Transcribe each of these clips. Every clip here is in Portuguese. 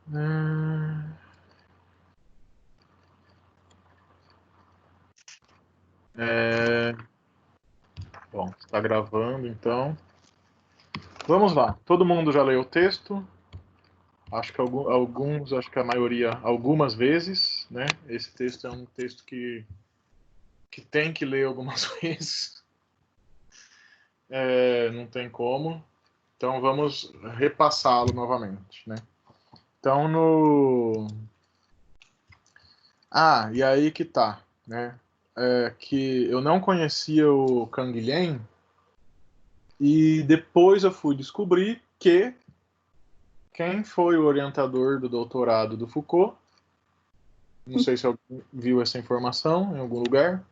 Hum, é, bom, está gravando, então. Vamos lá. Todo mundo já leu o texto? Acho que alguns, acho que a maioria, algumas vezes, né? Esse texto é um texto que tem que ler algumas vezes. Não tem como. Então vamos repassá-lo novamente, né? Então e aí que tá, né? Que eu não conhecia o Canguilhem e depois eu fui descobrir que quem foi o orientador do doutorado do Foucault, não sei se alguém viu essa informação em algum lugar.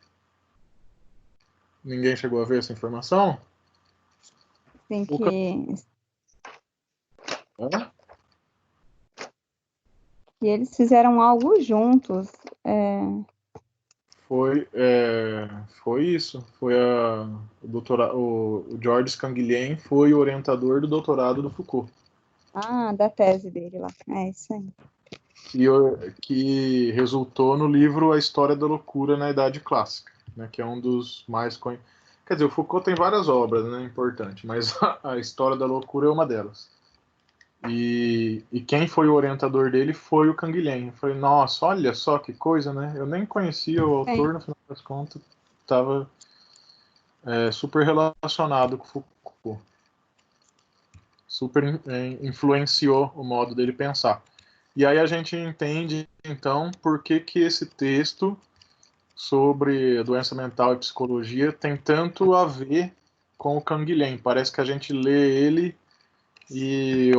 Ninguém chegou a ver essa informação? Tem O Hã? que eles fizeram algo juntos. Foi isso. O Georges Canguilhem foi o orientador do doutorado do Foucault. Da tese dele lá. É isso aí. Que resultou no livro A História da Loucura na Idade Clássica, né, que é um dos mais conhecidos. Quer dizer, o Foucault tem várias obras, né, importante, mas a História da Loucura é uma delas. E quem foi o orientador dele foi o Canguilhem. Eu falei, nossa, olha só que coisa, né? Eu nem conhecia o autor, no final das contas, estava super relacionado com o Foucault. Super influenciou o modo dele pensar. E aí a gente entende, então, por que esse texto sobre doença mental e psicologia tem tanto a ver com o Canguilhem. Parece que a gente lê ele e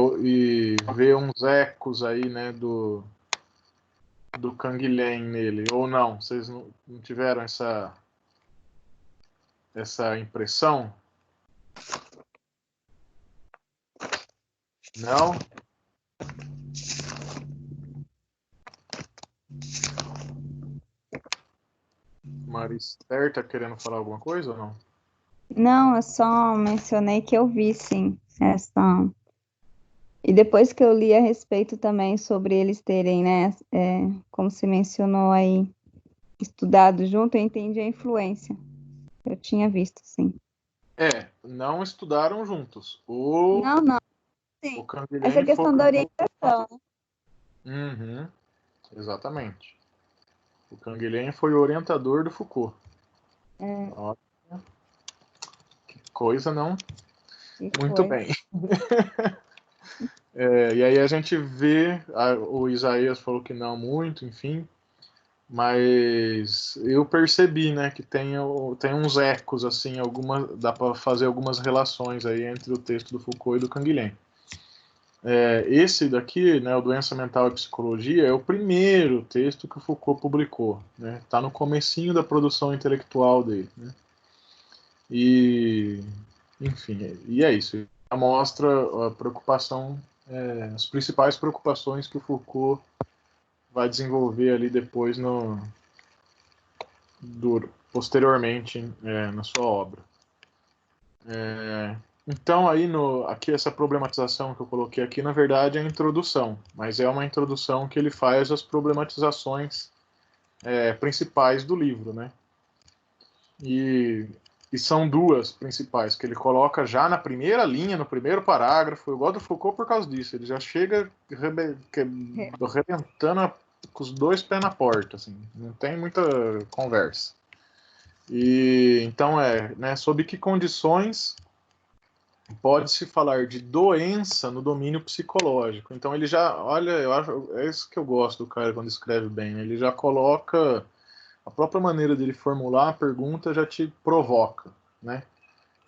vê uns ecos aí, né, do Canguilhem nele. Ou não? Vocês não tiveram essa impressão? Não? Marister tá querendo falar alguma coisa ou não? Não, eu só mencionei que eu vi, sim, essa. E depois que eu li a respeito também sobre eles terem, né, como se mencionou aí, estudado junto, eu entendi a influência. Eu tinha visto, sim. Não estudaram juntos. Não, não, O sim. Essa Canguilhem foi. questão da orientação, né? Uhum, exatamente. O Canguilhem foi o orientador do Foucault. Olha, que coisa, não? Que Muito coisa. bem. E aí a gente vê, o Isaías falou que não muito, enfim, mas eu percebi, né, que tem uns ecos, assim, dá para fazer algumas relações aí entre o texto do Foucault e do Canguilhem. Esse daqui, né, o Doença Mental e Psicologia, é o primeiro texto que o Foucault publicou, né? Tá no comecinho da produção intelectual dele, né? E, enfim, e é isso. Mostra a preocupação, as principais preocupações que o Foucault vai desenvolver ali depois posteriormente na sua obra. Então aí aqui essa problematização que eu coloquei aqui, na verdade é a introdução, mas é uma introdução que ele faz às problematizações principais do livro, né? E são duas principais que ele coloca já na primeira linha, no primeiro parágrafo. Eu gosto do Foucault por causa disso. Ele já chega arrebentando com os dois pés na porta, assim. Não tem muita conversa. E então né, sob que condições pode-se falar de doença no domínio psicológico. Então ele já, olha, eu acho, é isso que eu gosto do cara quando escreve bem. Né? Ele já coloca a própria maneira dele formular a pergunta já te provoca, né?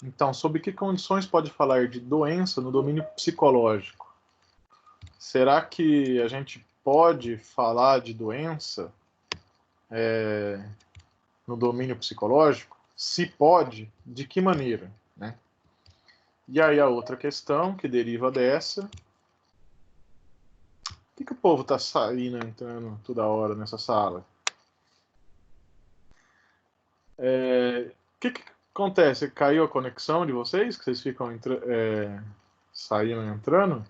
Então, sob que condições pode falar de doença no domínio psicológico? Será que a gente pode falar de doença no domínio psicológico? Se pode, de que maneira, né? E aí a outra questão que deriva dessa, por que o povo está saindo, entrando toda hora nessa sala? O que acontece? Caiu a conexão de vocês? Que vocês ficam saindo e entrando?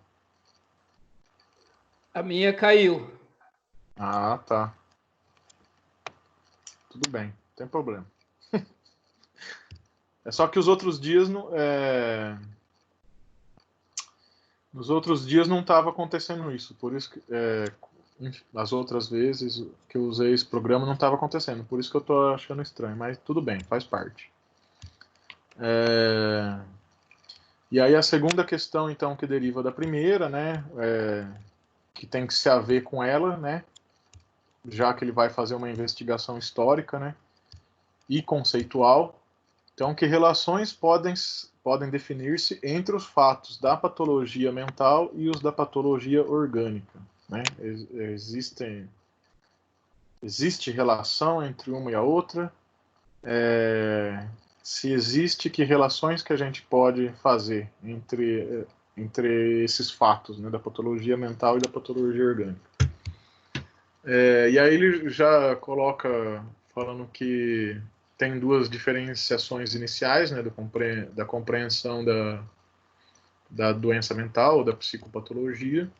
A minha caiu. Ah, tá. Tudo bem, não tem problema. É só que os outros dias não, nos outros dias não estava acontecendo isso, por isso que as outras vezes que eu usei esse programa não estava acontecendo, por isso que eu estou achando estranho, mas tudo bem, faz parte. E aí a segunda questão, então, que deriva da primeira, né, que tem que se haver com ela, né, já que ele vai fazer uma investigação histórica, né, e conceitual. Então, que relações podem definir-se entre os fatos da patologia mental e os da patologia orgânica, né? Existe relação entre uma e a outra? Se existe, que relações que a gente pode fazer entre esses fatos, né, da patologia mental e da patologia orgânica? E aí ele já coloca falando que tem duas diferenciações iniciais, né, da compreensão da doença mental ou da psicopatologia,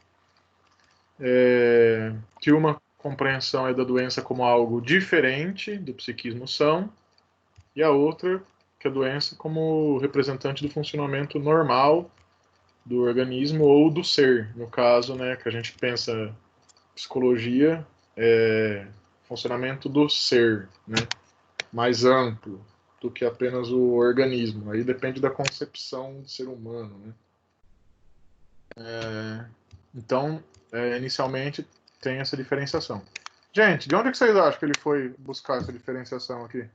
que uma compreensão é da doença como algo diferente do psiquismo são, e a outra que a doença como representante do funcionamento normal do organismo ou do ser, no caso, né, que a gente pensa psicologia, funcionamento do ser, né, mais amplo do que apenas o organismo. Aí depende da concepção do ser humano, né? Então, inicialmente tem essa diferenciação. Gente, de onde é que vocês acham que ele foi buscar essa diferenciação aqui?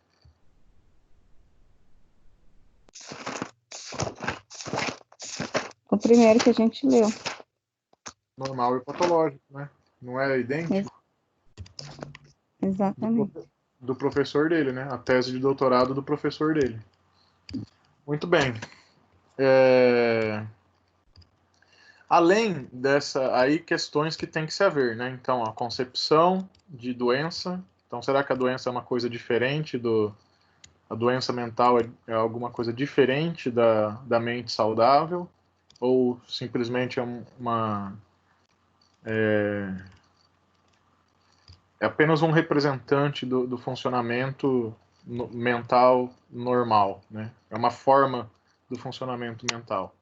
O primeiro que a gente leu. Normal e patológico, né? Não é idêntico? Exatamente. Do professor dele, né? A tese de doutorado do professor dele. Muito bem. Além dessa, aí questões que tem que se haver, né? Então, a concepção de doença. Então, será que a doença é uma coisa diferente a doença mental é alguma coisa diferente da mente saudável? Ou simplesmente é apenas um representante do funcionamento mental normal, né? É uma forma do funcionamento mental,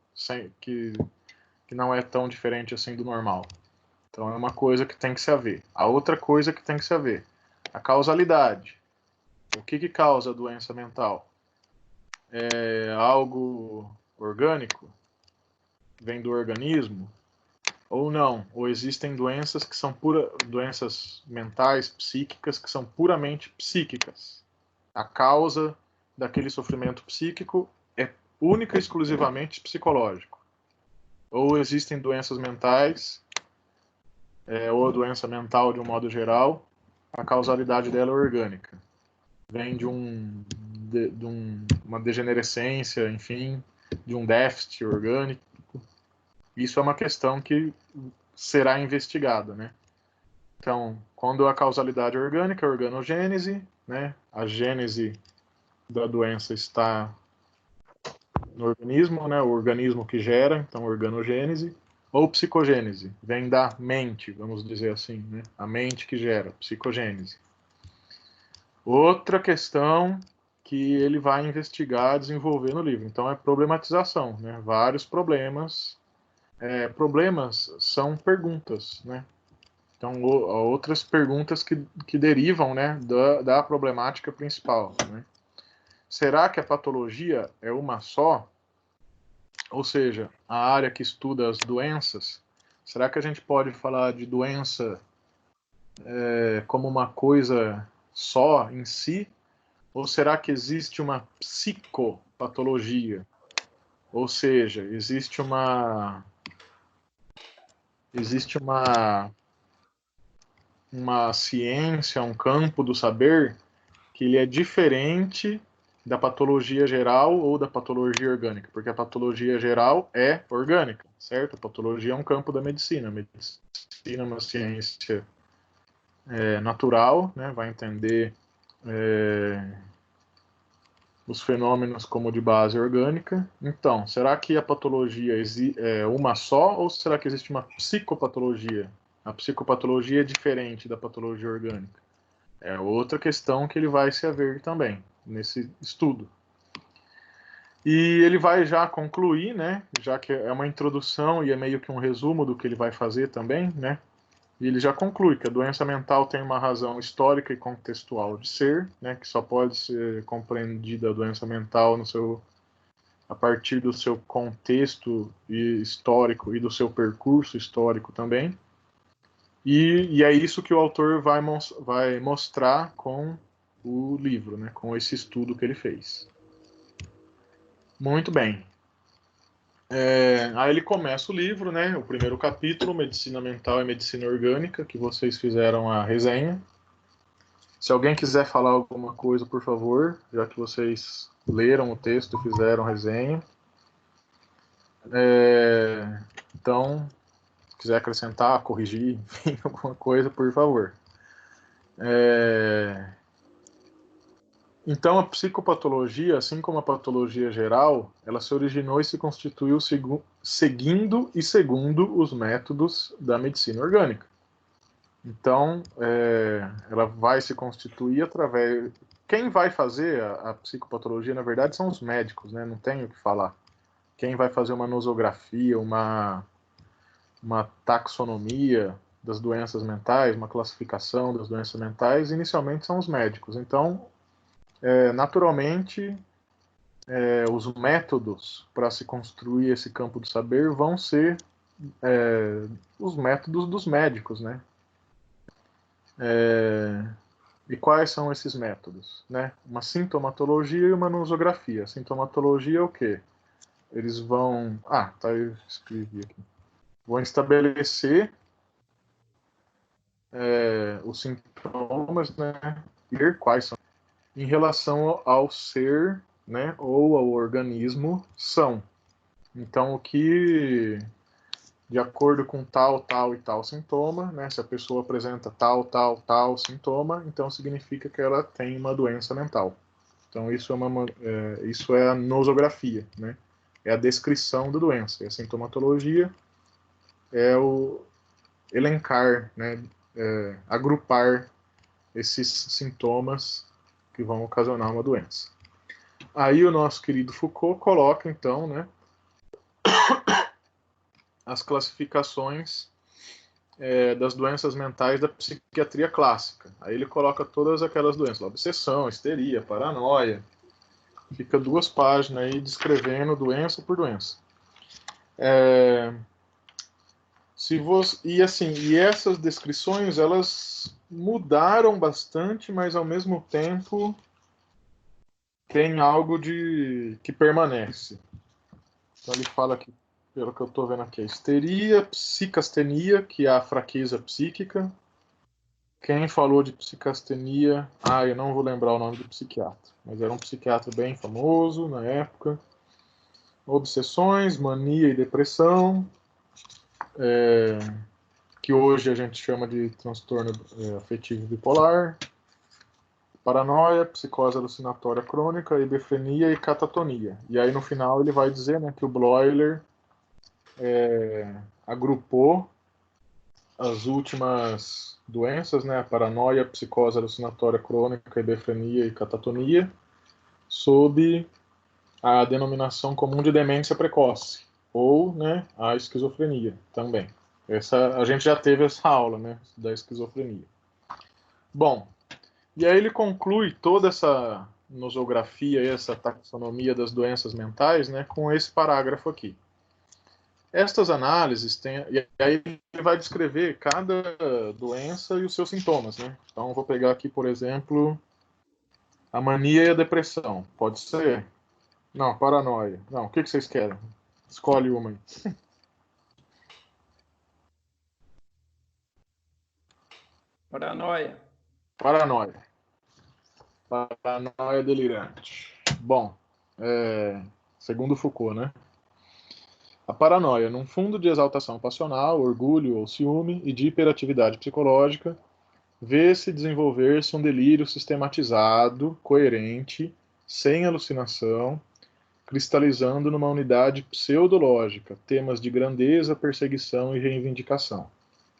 que não é tão diferente assim do normal. Então é uma coisa que tem que se haver. A outra coisa que tem que se haver, a causalidade. O que causa a doença mental? É algo orgânico? Vem do organismo? Ou não? Ou existem doenças que são doenças mentais, psíquicas, que são puramente psíquicas? A causa daquele sofrimento psíquico é única e exclusivamente psicológico? Ou existem doenças mentais, ou a doença mental de um modo geral, a causalidade dela é orgânica? Vem de uma degenerescência, enfim, de um déficit orgânico. Isso é uma questão que será investigada, né? Então, quando a causalidade é orgânica, a organogênese, né? A gênese da doença está no organismo, né? O organismo que gera, então organogênese, ou psicogênese, vem da mente, vamos dizer assim, né? A mente que gera, psicogênese. Outra questão que ele vai investigar, desenvolver no livro. Então, é problematização, né? Vários problemas. Problemas são perguntas, né? Então, outras perguntas que derivam, né, da problemática principal, né? Será que a patologia é uma só? Ou seja, a área que estuda as doenças, será que a gente pode falar de doença como uma coisa só em si? Ou será que existe uma psicopatologia? Ou seja, existe uma ciência, um campo do saber que ele é diferente da patologia geral ou da patologia orgânica, porque a patologia geral é orgânica, certo? A patologia é um campo da medicina. A medicina é uma ciência natural, né? Vai entender os fenômenos como de base orgânica. Então, será que a patologia é uma só ou será que existe uma psicopatologia A psicopatologia é diferente da patologia orgânica. É outra questão que ele vai se haver também nesse estudo. E ele vai já concluir, né, já que é uma introdução e é meio que um resumo do que ele vai fazer também, né, e ele já conclui que a doença mental tem uma razão histórica e contextual de ser, né, que só pode ser compreendida a doença mental a partir do seu contexto histórico e do seu percurso histórico também. E é isso que o autor vai mostrar com o livro, né, com esse estudo que ele fez. Muito bem. Aí ele começa o livro, né, o primeiro capítulo, Medicina Mental e Medicina Orgânica, que vocês fizeram a resenha. Se alguém quiser falar alguma coisa, por favor, já que vocês leram o texto e fizeram a resenha. Então, se quiser acrescentar, corrigir, enfim, alguma coisa, por favor. Então, a psicopatologia, assim como a patologia geral, ela se originou e se constituiu seguindo e segundo os métodos da medicina orgânica. Então, ela vai se constituir através... Quem vai fazer a psicopatologia, na verdade, são os médicos, né? Não tem o que falar. Quem vai fazer uma nosografia, uma taxonomia das doenças mentais, uma classificação das doenças mentais, inicialmente são os médicos. Então, naturalmente, os métodos para se construir esse campo do saber vão ser os métodos dos médicos, né? E quais são esses métodos? Né? Uma sintomatologia e uma nosografia. Sintomatologia é o quê? Eles vão... tá, eu escrevi aqui. Vão estabelecer os sintomas, né? E ver quais são. Em relação ao ser, né? Ou ao organismo, são. Então, o que... De acordo com tal, tal e tal sintoma, né? Se a pessoa apresenta tal, tal, tal sintoma, então significa que ela tem uma doença mental. Então isso é a nosografia, né? É a descrição da doença. E a sintomatologia é o elencar, né? Agrupar esses sintomas que vão ocasionar uma doença. Aí o nosso querido Foucault coloca então, né? As classificações das doenças mentais da psiquiatria clássica. Aí ele coloca todas aquelas doenças, obsessão, histeria, paranoia. Fica 2 páginas aí descrevendo doença por doença. E essas descrições, elas mudaram bastante, mas ao mesmo tempo tem algo que permanece. Então ele fala que, pelo que eu estou vendo aqui, histeria, psicastenia, que é a fraqueza psíquica. Quem falou de psicastenia... eu não vou lembrar o nome do psiquiatra, mas era um psiquiatra bem famoso na época. Obsessões, mania e depressão, que hoje a gente chama de transtorno afetivo bipolar. Paranoia, psicose alucinatória crônica, hebefrenia e catatonia. E aí no final ele vai dizer, né, que o Bloiler agrupou as últimas doenças, né, a paranoia, psicose alucinatória crônica, hebefrenia e catatonia, sob a denominação comum de demência precoce, ou, né, a esquizofrenia também. A gente já teve essa aula, né, da esquizofrenia. Bom, e aí ele conclui toda essa nosografia, essa taxonomia das doenças mentais, né, com esse parágrafo aqui. Estas análises e aí ele vai descrever cada doença e os seus sintomas, né? Então vou pegar aqui, por exemplo, a mania e a depressão. Pode ser? Não, paranoia. Não, o que vocês querem? Escolhe uma aí. Paranoia. Paranoia. Paranoia delirante. Bom, segundo Foucault, né? A paranoia, num fundo de exaltação passional, orgulho ou ciúme e de hiperatividade psicológica, vê-se desenvolver-se um delírio sistematizado, coerente, sem alucinação, cristalizando numa unidade pseudológica, temas de grandeza, perseguição e reivindicação.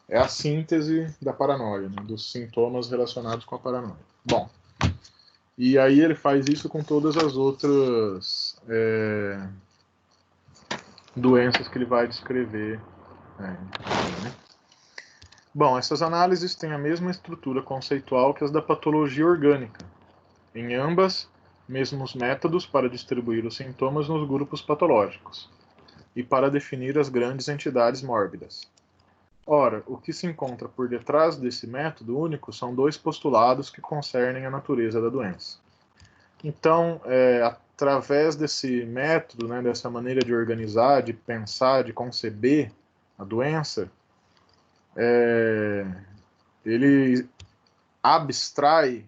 É a síntese da paranoia, né, dos sintomas relacionados com a paranoia. Bom, e aí ele faz isso com todas as outras doenças que ele vai descrever. Né? Bom, essas análises têm a mesma estrutura conceitual que as da patologia orgânica. Em ambas, mesmos métodos para distribuir os sintomas nos grupos patológicos e para definir as grandes entidades mórbidas. Ora, o que se encontra por detrás desse método único são dois postulados que concernem a natureza da doença. Então, através desse método, né, dessa maneira de organizar, de pensar, de conceber a doença, ele abstrai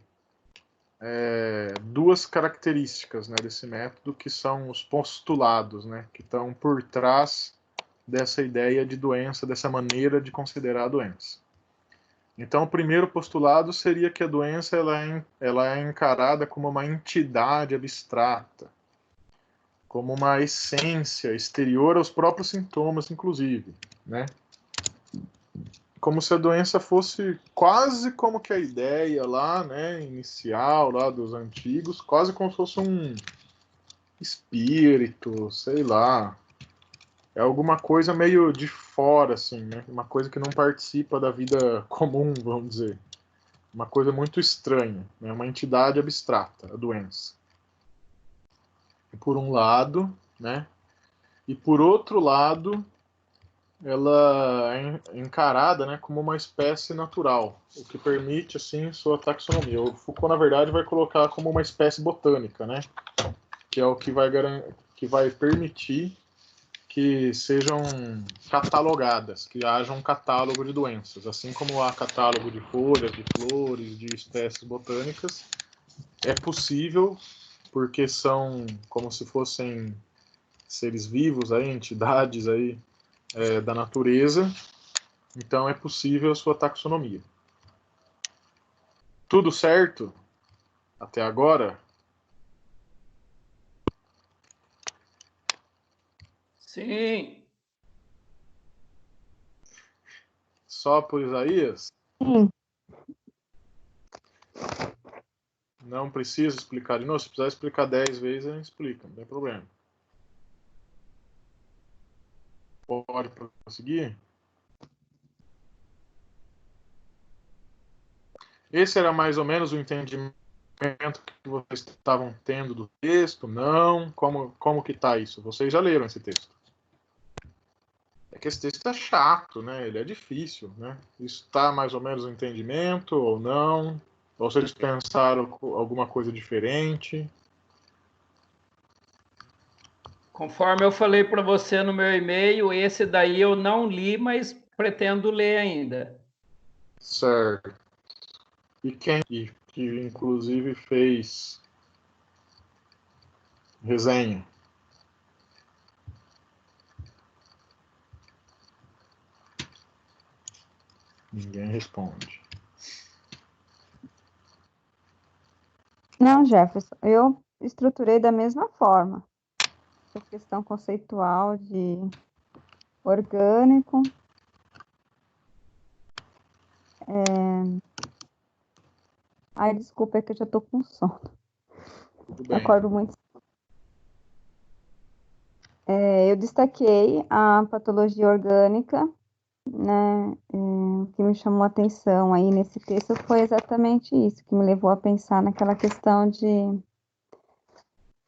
duas características, né, desse método, que são os postulados, né, que estão por trás dessa ideia de doença, dessa maneira de considerar a doença. Então, o primeiro postulado seria que a doença ela é encarada como uma entidade abstrata, como uma essência exterior aos próprios sintomas, inclusive, né? Como se a doença fosse quase como que a ideia lá, né, inicial lá dos antigos, quase como se fosse um espírito, sei lá, é alguma coisa meio de fora, assim, né? Uma coisa que não participa da vida comum, vamos dizer. Uma coisa muito estranha, né? Uma entidade abstrata, a doença. Por um lado, né? E por outro lado, ela é encarada, né, como uma espécie natural, o que permite, assim, sua taxonomia. O Foucault, na verdade, vai colocar como uma espécie botânica, né? Que é o que vai permitir que sejam catalogadas, que haja um catálogo de doenças, assim como há catálogo de folhas, de flores, de espécies botânicas, é possível, porque são como se fossem seres vivos, aí, entidades aí, da natureza, então é possível a sua taxonomia. Tudo certo até agora? Sim. Só por Isaías? Sim. Não precisa explicar de novo. Se precisar explicar 10 vezes, a gente explica, não tem problema. Pode prosseguir? Esse era mais ou menos o entendimento que vocês estavam tendo do texto? Não? Como que está isso? Vocês já leram esse texto? É que esse texto é chato, né? Ele é difícil, né? Isso está mais ou menos o entendimento ou não? Ou vocês pensaram alguma coisa diferente? Conforme eu falei para você no meu e-mail, esse daí eu não li, mas pretendo ler ainda. Certo. E quem que inclusive fez resenha? Ninguém responde. Não, Jefferson, eu estruturei da mesma forma. Essa questão conceitual de orgânico. Ai, desculpa, é que eu já tô com sono. Tudo Eu bem. acordo muito. Eu destaquei a patologia orgânica, né? O que me chamou a atenção aí nesse texto foi exatamente isso, que me levou a pensar naquela questão de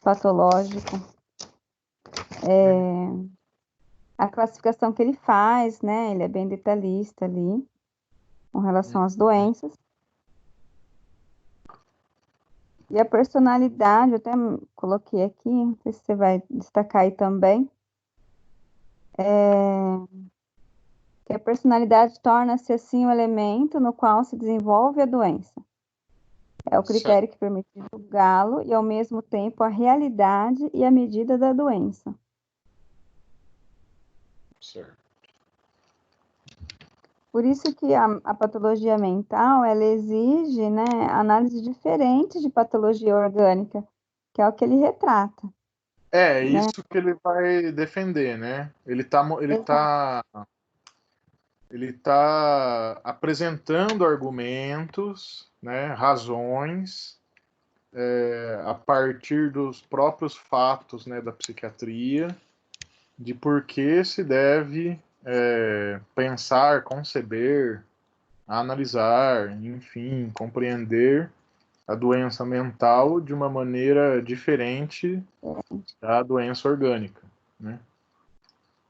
patológico. A classificação que ele faz, né? Ele é bem detalhista ali, com relação às doenças. E a personalidade, eu até coloquei aqui, não sei se você vai destacar aí também, que a personalidade torna-se assim o elemento no qual se desenvolve a doença. É o Certo. critério que permite julgá-lo e, ao mesmo tempo, a realidade e a medida da doença. Certo. Por isso que a patologia mental, ela exige, né, análise diferente de patologia orgânica, que é o que ele retrata. É Né? isso que ele vai defender, né? Ele tá ele está apresentando argumentos, né, razões, a partir dos próprios fatos, né, da psiquiatria, de por que se deve pensar, conceber, analisar, enfim, compreender a doença mental de uma maneira diferente da doença orgânica, né?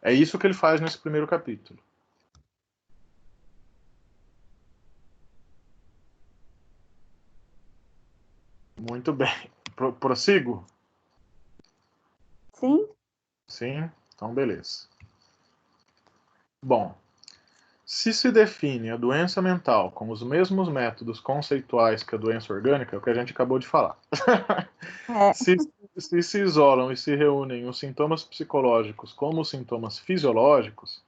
É isso que ele faz nesse primeiro capítulo. Muito bem. Prossigo? Sim? Sim? Então, beleza. Bom, se define a doença mental com os mesmos métodos conceituais que a doença orgânica, é o que a gente acabou de falar. É. Se isolam e se reúnem os sintomas psicológicos como os sintomas fisiológicos,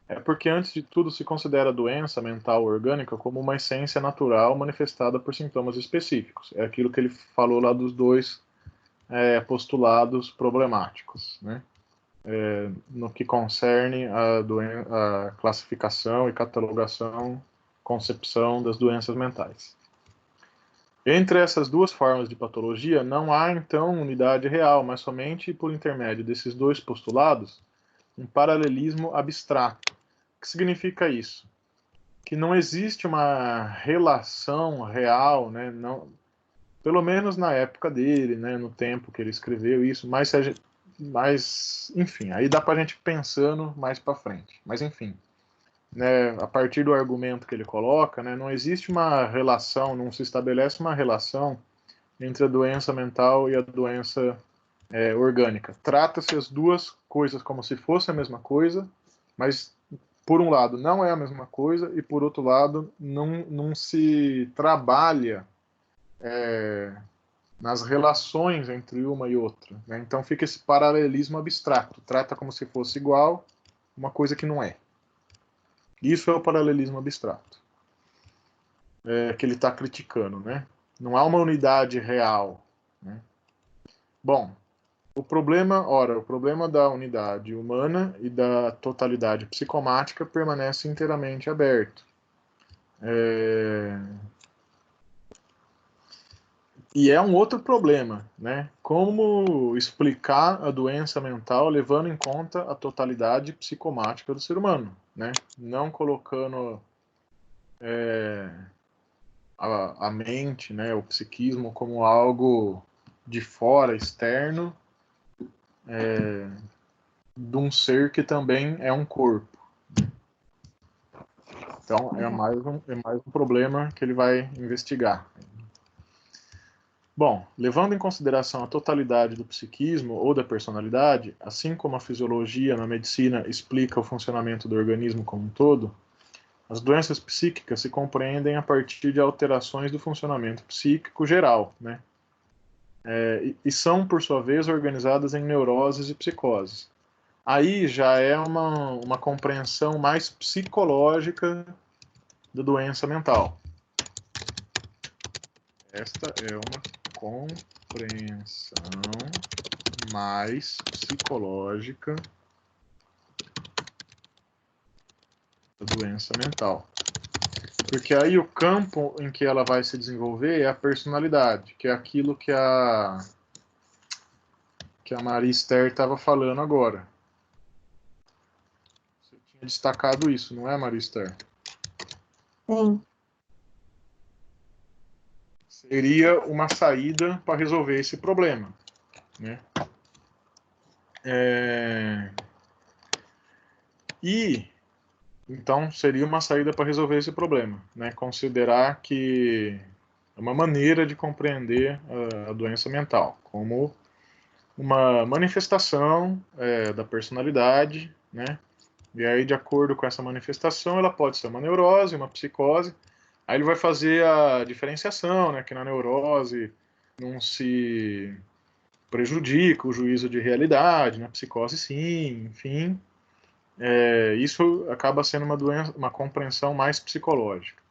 é porque, antes de tudo, se considera a doença mental orgânica como uma essência natural manifestada por sintomas específicos. É aquilo que ele falou lá dos dois postulados problemáticos, né? No que concerne a classificação e catalogação, concepção das doenças mentais. Entre essas duas formas de patologia, não há, então, unidade real, mas somente por intermédio desses dois postulados, um paralelismo abstrato. O que significa isso? Que não existe uma relação real, né? Não, pelo menos na época dele, né? No tempo que ele escreveu isso, mas enfim, aí dá para a gente pensando mais para frente. Mas enfim, né? A partir do argumento que ele coloca, né? Não existe uma relação, não se estabelece uma relação entre a doença mental e a doença orgânica. Trata-se as duas coisas como se fosse a mesma coisa, mas por um lado não é a mesma coisa e por outro lado não se trabalha nas relações entre uma e outra, né? Então fica esse paralelismo abstrato, trata como se fosse igual uma coisa que não é. Isso é o paralelismo abstrato que ele está criticando, né? Não há uma unidade real, né? Bom, o problema da unidade humana e da totalidade psicomática permanece inteiramente aberto. E é um outro problema, né? Como explicar a doença mental levando em conta a totalidade psicomática do ser humano, né? Não colocando a mente, né, o psiquismo como algo de fora, externo, de um ser que também é um corpo. Então é mais um problema que ele vai investigar. Bom, levando em consideração a totalidade do psiquismo ou da personalidade, assim como a fisiologia na medicina explica o funcionamento do organismo como um todo, as doenças psíquicas se compreendem a partir de alterações do funcionamento psíquico geral, né? E são, por sua vez, organizadas em neuroses e psicoses. Aí já é uma compreensão mais psicológica da doença mental. Esta é uma compreensão mais psicológica da doença mental. Porque aí o campo em que ela vai se desenvolver é a personalidade, que é aquilo que a Maria Esther estava falando agora. Você tinha destacado isso, não é, Maria Esther? Sim. Seria uma saída para resolver esse problema, né? E então seria uma saída para resolver esse problema, né? Considerar que é uma maneira de compreender a doença mental como uma manifestação da personalidade, né? E aí, de acordo com essa manifestação, ela pode ser uma neurose, uma psicose. Aí ele vai fazer a diferenciação, né? Que na neurose não se prejudica o juízo de realidade, na psicose sim, enfim. Isso acaba sendo uma compreensão mais psicológica.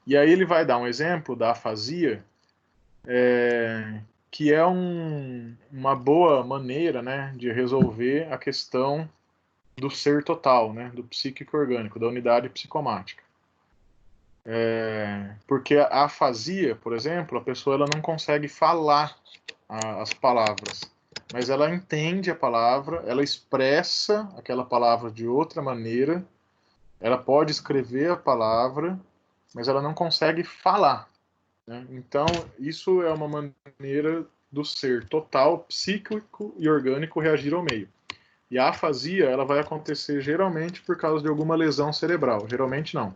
E aí ele vai dar um exemplo da afasia, que é uma boa maneira, né, de resolver a questão do ser total, né, do psíquico orgânico, da unidade psicomática. Porque a afasia, por exemplo, a pessoa ela não consegue falar as palavras, mas ela entende a palavra, ela expressa aquela palavra de outra maneira, ela pode escrever a palavra, mas ela não consegue falar, né? Então, isso é uma maneira do ser total, psíquico e orgânico reagir ao meio. E a afasia, ela vai acontecer geralmente por causa de alguma lesão cerebral. Geralmente não.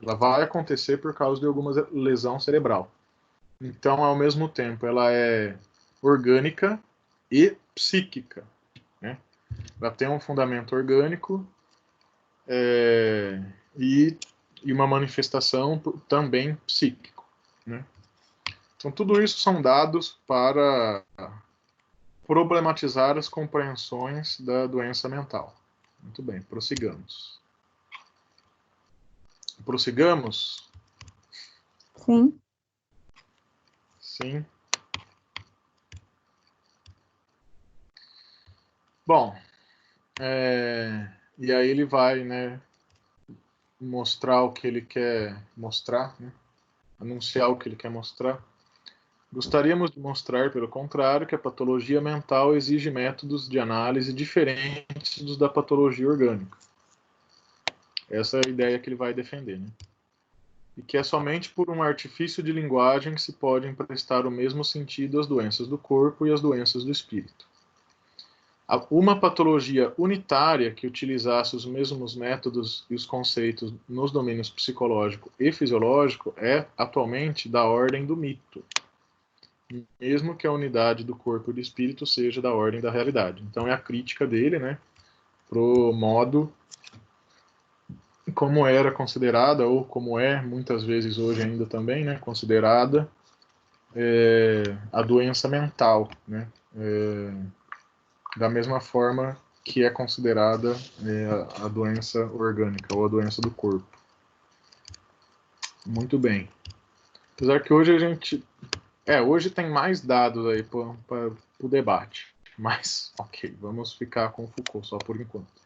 Ela vai acontecer por causa de alguma lesão cerebral. Então, ao mesmo tempo, ela é orgânica e psíquica, né? Ela tem um fundamento orgânico e uma manifestação também psíquico, né? Então, tudo isso são dados para problematizar as compreensões da doença mental. Muito bem, prossigamos. Prossigamos? Sim. Sim. Bom, e aí ele vai, né, mostrar o que ele quer mostrar, né, anunciar o que ele quer mostrar. Gostaríamos de mostrar, pelo contrário, que a patologia mental exige métodos de análise diferentes dos da patologia orgânica. Essa é a ideia que ele vai defender, né? E que é somente por um artifício de linguagem que se pode emprestar o mesmo sentido às doenças do corpo e às doenças do espírito. Uma patologia unitária que utilizasse os mesmos métodos e os conceitos nos domínios psicológico e fisiológico é, atualmente, da ordem do mito, mesmo que a unidade do corpo e do espírito seja da ordem da realidade. Então é a crítica dele, né, pro modo como era considerada, ou como é, muitas vezes hoje ainda também, né, considerada a doença mental, né, da mesma forma que é considerada a doença orgânica, ou a doença do corpo. Muito bem. Apesar que hoje a gente... hoje tem mais dados aí para o debate. Mas, ok, vamos ficar com Foucault só por enquanto.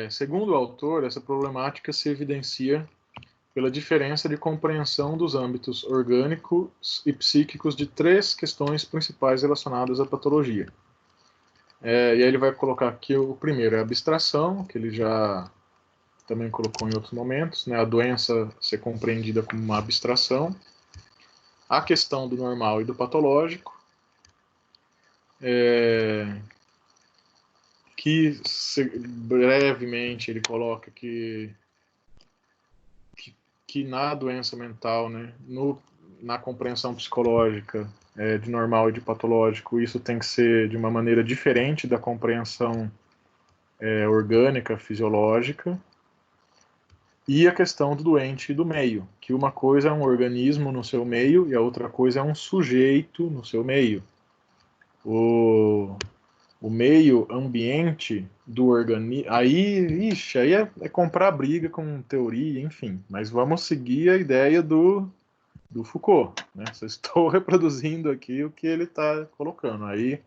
Segundo o autor, essa problemática se evidencia pela diferença de compreensão dos âmbitos orgânicos e psíquicos de três questões principais relacionadas à patologia. E aí ele vai colocar aqui o primeiro, é a abstração, que ele já também colocou em outros momentos, né? A doença ser compreendida como uma abstração. A questão do normal e do patológico, que brevemente ele coloca que na doença mental, né, na compreensão psicológica de normal e de patológico, isso tem que ser de uma maneira diferente da compreensão orgânica, fisiológica, e a questão do doente e do meio, que uma coisa é um organismo no seu meio e a outra coisa é um sujeito no seu meio. O meio ambiente do organismo... Aí é comprar briga com teoria, enfim. Mas vamos seguir a ideia do Foucault, né? Só estou reproduzindo aqui o que ele está colocando. Aí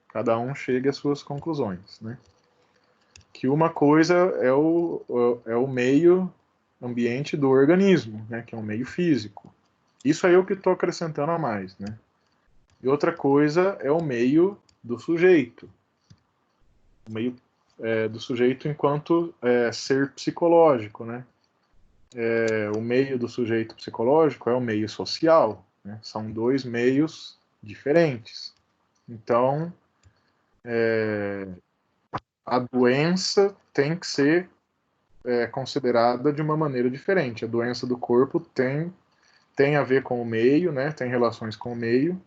cada um chega às suas conclusões, né? Que uma coisa é o meio ambiente do organismo, né? Que é um meio físico. Isso aí é o que estou acrescentando a mais, né? E outra coisa é o meio do sujeito. O meio do sujeito enquanto ser psicológico, né? O meio do sujeito psicológico é o meio social, né? São dois meios diferentes. Então, a doença tem que ser considerada de uma maneira diferente. A doença do corpo tem a ver com o meio, né? Tem relações com o meio,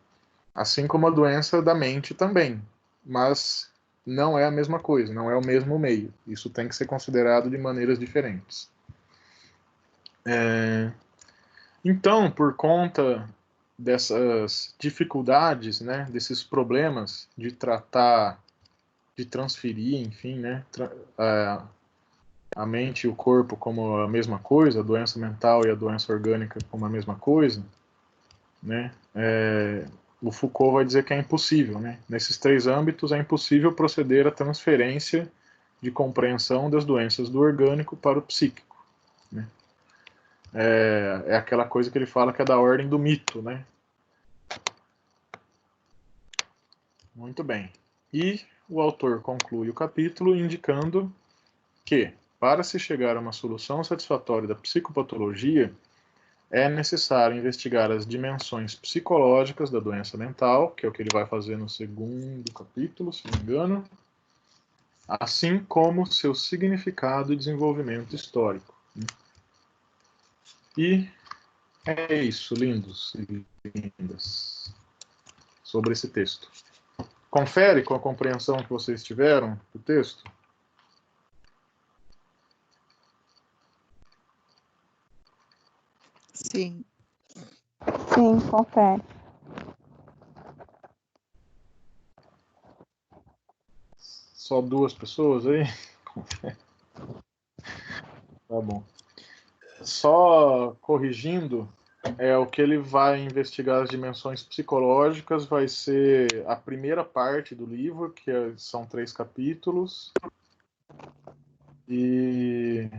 assim como a doença da mente também. Mas não é a mesma coisa, não é o mesmo meio. Isso tem que ser considerado de maneiras diferentes. Então, por conta dessas dificuldades, né, desses problemas de tratar, de transferir, enfim, né, a mente e o corpo como a mesma coisa, a doença mental e a doença orgânica como a mesma coisa, né, o Foucault vai dizer que é impossível, né? Nesses três âmbitos é impossível proceder à transferência de compreensão das doenças do orgânico para o psíquico, né? É aquela coisa que ele fala que é da ordem do mito, né? Muito bem. E o autor conclui o capítulo indicando que, para se chegar a uma solução satisfatória da psicopatologia, é necessário investigar as dimensões psicológicas da doença mental, que é o que ele vai fazer no segundo capítulo, se não me engano, assim como seu significado e desenvolvimento histórico. E é isso, lindos e lindas, sobre esse texto. Confere com a compreensão que vocês tiveram do texto. Sim. Sim, confere. Só 2 pessoas aí? Confere. Tá bom. Só corrigindo, o que ele vai investigar as dimensões psicológicas vai ser a primeira parte do livro, que são 3 capítulos, e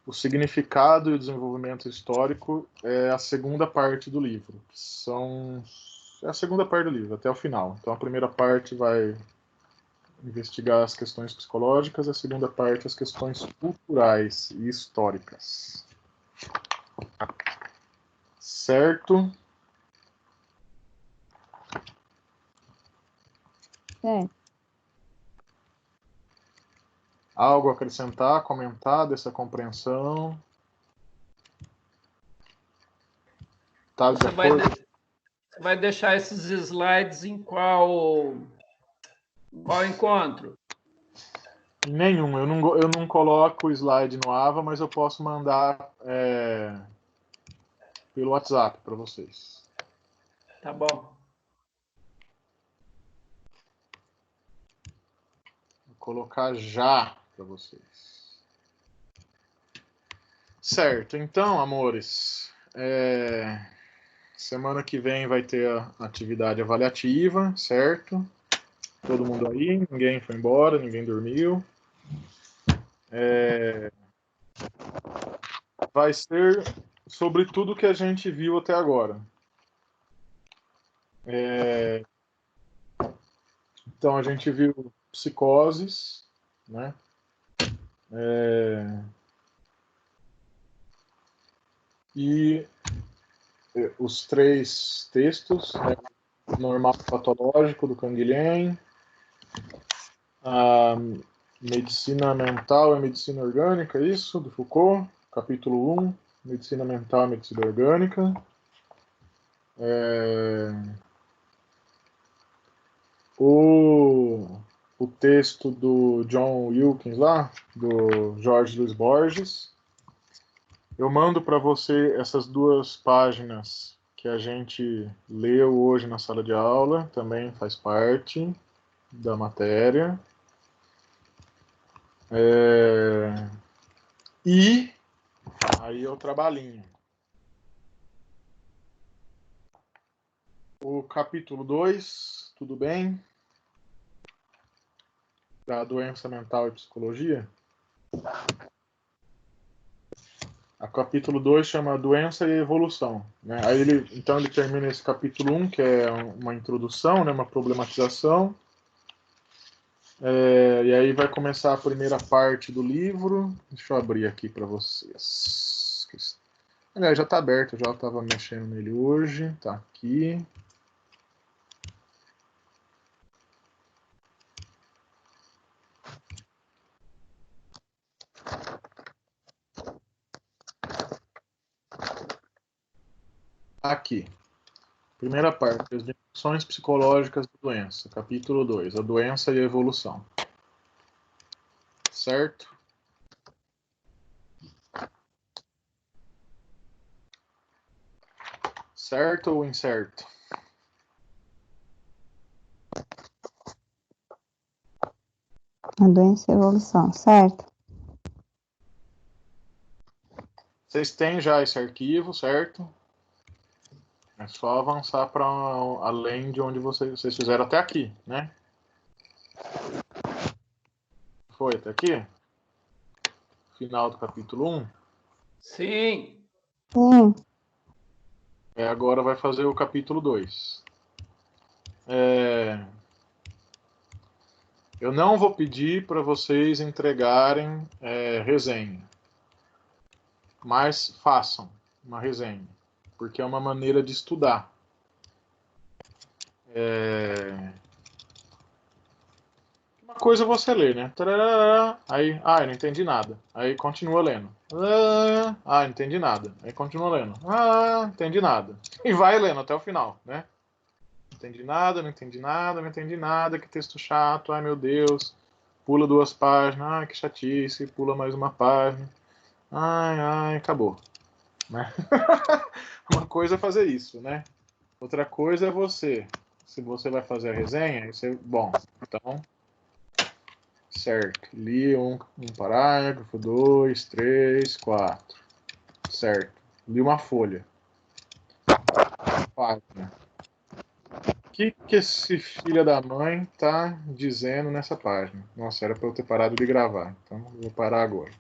o significado e o desenvolvimento histórico é a segunda parte do livro. É a segunda parte do livro, até o final. Então a primeira parte vai investigar as questões psicológicas, a segunda parte as questões culturais e históricas. Certo? É. Algo a acrescentar, comentar dessa compreensão? Tá de acordo? Você vai deixar esses slides em qual encontro? Nenhum. Eu não coloco o slide no Ava, mas eu posso mandar pelo WhatsApp para vocês. Tá bom. Vou colocar já para vocês. Certo. Então, amores, semana que vem vai ter a atividade avaliativa, certo? Todo mundo aí, ninguém foi embora, ninguém dormiu. Vai ser sobre tudo que a gente viu até agora. Então, a gente viu psicoses, né? E os 3 textos, né? Normal patológico, do Canguilhem, a medicina mental e medicina orgânica, isso, do Foucault, capítulo 1, medicina mental e medicina orgânica. O texto do John Wilkins lá, do Jorge Luiz Borges. Eu mando para você essas 2 páginas que a gente leu hoje na sala de aula, também faz parte da matéria. E aí é o trabalhinho. O capítulo 2, tudo bem? Da doença mental e psicologia. O capítulo 2 chama Doença e Evolução, né? Aí então ele termina esse capítulo 1, que é uma introdução, né, uma problematização. E aí vai começar a primeira parte do livro. Deixa eu abrir aqui para vocês. Aliás, já está aberto, eu já estava mexendo nele hoje. Está aqui. Aqui. Primeira parte, as dimensões psicológicas da doença. Capítulo 2, a doença e a evolução. Certo? Certo ou incerto? A doença e a evolução, certo? Vocês têm já esse arquivo, certo? É só avançar para além de onde vocês fizeram até aqui, né? foi até aqui? Final do capítulo 1? Sim. Agora vai fazer o capítulo 2. Eu não vou pedir para vocês entregarem resenha, mas façam uma resenha, porque é uma maneira de estudar. Uma coisa você lê, né? Aí, eu não entendi nada. Aí continua lendo. Não entendi nada. Aí continua lendo. Não entendi nada. E vai lendo até o final, né? Não entendi nada, não entendi nada, não entendi nada. Que texto chato, ai meu Deus. Pula 2 páginas, ai que chatice. Pula mais uma página. Ai, acabou. Né? Uma coisa é fazer isso, né? Outra coisa é você. Se você vai fazer a resenha, bom, então, certo. Li um parágrafo, 2, 3, 4. Certo. Li uma folha. Página. O que esse filho da mãe tá dizendo nessa página? Nossa, era para eu ter parado de gravar. Então, vou parar agora.